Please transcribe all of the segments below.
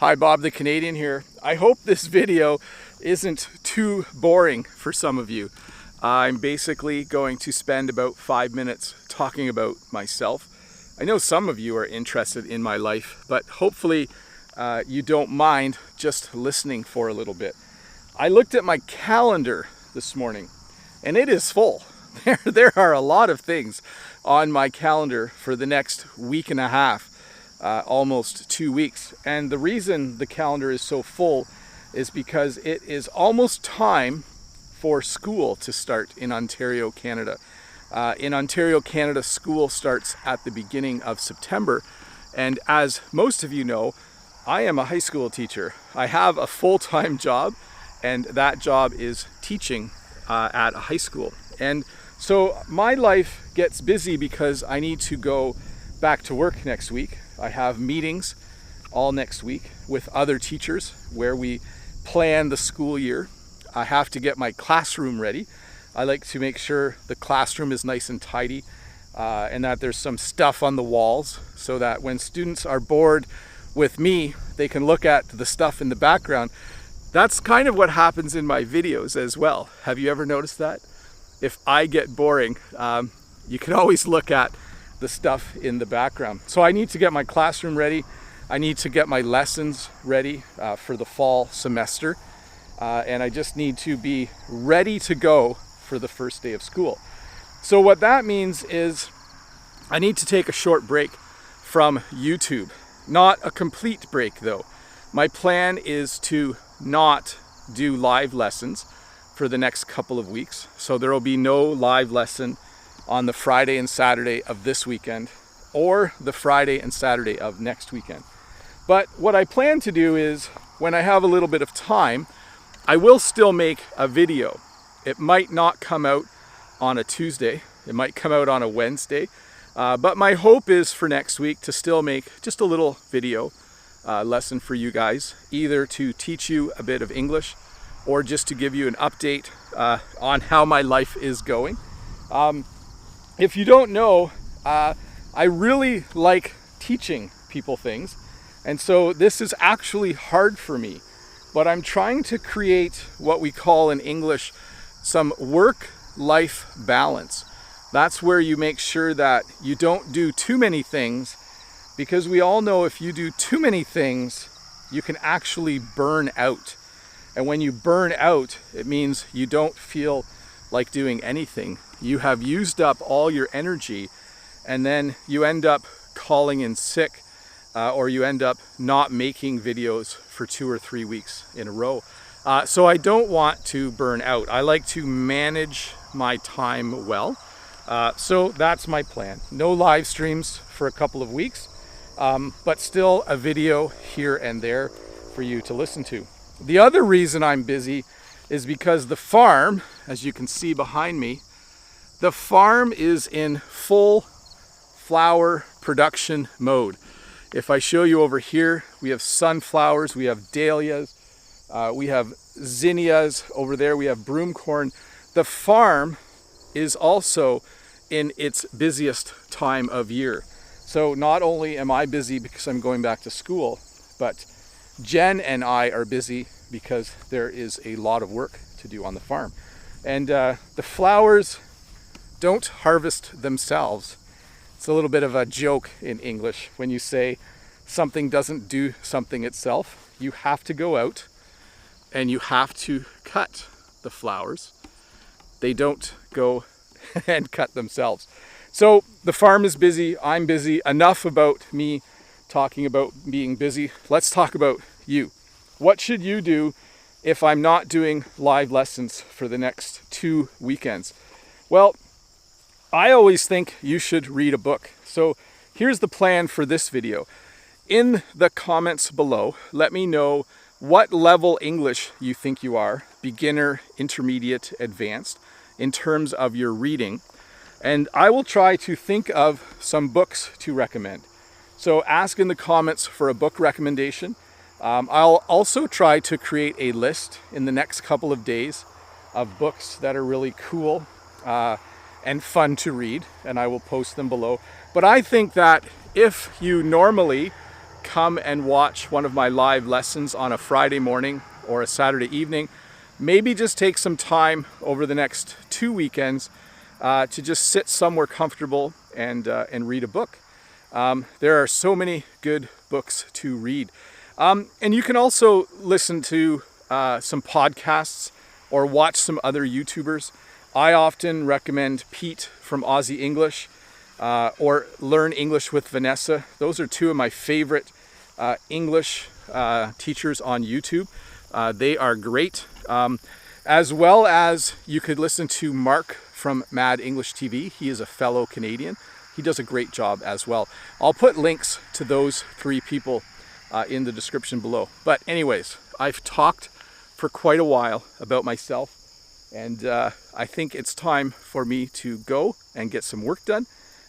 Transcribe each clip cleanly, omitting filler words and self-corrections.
Hi, Bob the Canadian here. I hope this video isn't too boring for some of you. I'm basically going to spend about 5 minutes talking about myself. I know some of you are interested in my life, but hopefully you don't mind just listening for a little bit. I looked at my calendar this morning and it is full. There are a lot of things on my calendar for the next week and a half. Almost 2 weeks. And the reason the calendar is so full is because it is almost time for school to start in Ontario, Canada. In Ontario, Canada, school starts at the beginning of September. And as most of you know, I am a high school teacher. I have a full-time job, and that job is teaching at a high school. And so my life gets busy because I need to go back to work next week. I have meetings all next week with other teachers where we plan the school year. I have to get my classroom ready. I like to make sure the classroom is nice and tidy and that there's some stuff on the walls so that when students are bored with me, they can look at the stuff in the background. That's kind of what happens in my videos as well. Have you ever noticed that? If I get boring, you can always look at the stuff in the background. So I need to get my classroom ready. I need to get my lessons ready for the fall semester. And I just need to be ready to go for the first day of school. So what that means is I need to take a short break from YouTube. Not a complete break though. My plan is to not do live lessons for the next couple of weeks. So there will be no live lesson on the Friday and Saturday of this weekend or the Friday and Saturday of next weekend. But what I plan to do is when I have a little bit of time, I will still make a video. It might not come out on a Tuesday, it might come out on a Wednesday, but my hope is for next week to still make just a little video lesson for you guys, either to teach you a bit of English or just to give you an update on how my life is going. If you don't know, I really like teaching people things, and so this is actually hard for me, but I'm trying to create what we call in English some work-life balance. That's where you make sure that you don't do too many things, because we all know if you do too many things, you can actually burn out. And when you burn out, it means you don't feel like doing anything. You have used up all your energy, and then you end up calling in sick, or you end up not making videos for 2 or 3 weeks in a row. So I don't want to burn out. I like to manage my time well. So that's my plan. No live streams for a couple of weeks, but still a video here and there for you to listen to. The other reason I'm busy is because the farm, as you can see behind me, the farm is in full flower production mode. If I show you over here, we have sunflowers, we have dahlias, we have zinnias over there, we have broomcorn. The farm is also in its busiest time of year. So not only am I busy because I'm going back to school, but Jen and I are busy because there is a lot of work to do on the farm. And the flowers don't harvest themselves. It's a little bit of a joke in English when you say something doesn't do something itself. You have to go out and you have to cut the flowers. They don't go and cut themselves. So the farm is busy, I'm busy. Enough about me talking about being busy. Let's talk about you. What should you do if I'm not doing live lessons for the next 2 weekends? Well, I always think you should read a book. So here's the plan for this video. In the comments below, let me know what level English you think you are, beginner, intermediate, advanced, in terms of your reading. And I will try to think of some books to recommend. So ask in the comments for a book recommendation. I'll also try to create a list in the next couple of days of books that are really cool and fun to read, and I will post them below. But I think that if you normally come and watch one of my live lessons on a Friday morning or a Saturday evening, maybe just take some time over the next 2 weekends to just sit somewhere comfortable and read a book. There are so many good books to read. And you can also listen to some podcasts or watch some other YouTubers. I often recommend Pete from Aussie English or Learn English with Vanessa. Those are two of my favorite English teachers on YouTube. They are great. As well as you could listen to Mark from Mad English TV. He is a fellow Canadian. He does a great job as well. I'll put links to those 3 people in the description below. But anyways, I've talked for quite a while about myself, and I think it's time for me to go and get some work done.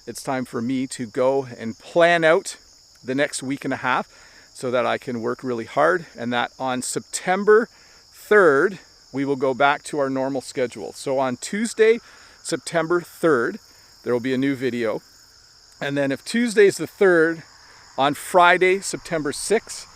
It's time for me to go and plan out the next week and a half so that I can work really hard, and that on September 3rd, we will go back to our normal schedule. So on Tuesday, September 3rd, there will be a new video. And then if Tuesday is the 3rd, on Friday, September 6th,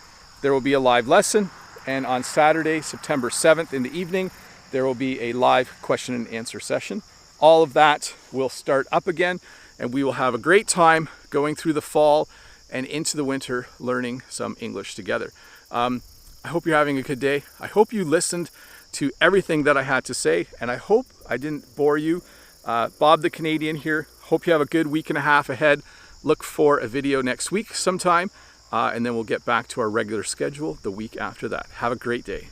there will be a live lesson. And on Saturday, September 7th in the evening, there will be a live question and answer session. All of that will start up again, and we will have a great time going through the fall and into the winter learning some English together. I hope you're having a good day. I hope you listened to everything that I had to say, and I hope I didn't bore you. Bob the Canadian here. Hope you have a good week and a half ahead. Look for a video next week sometime, and then we'll get back to our regular schedule the week after that. Have a great day.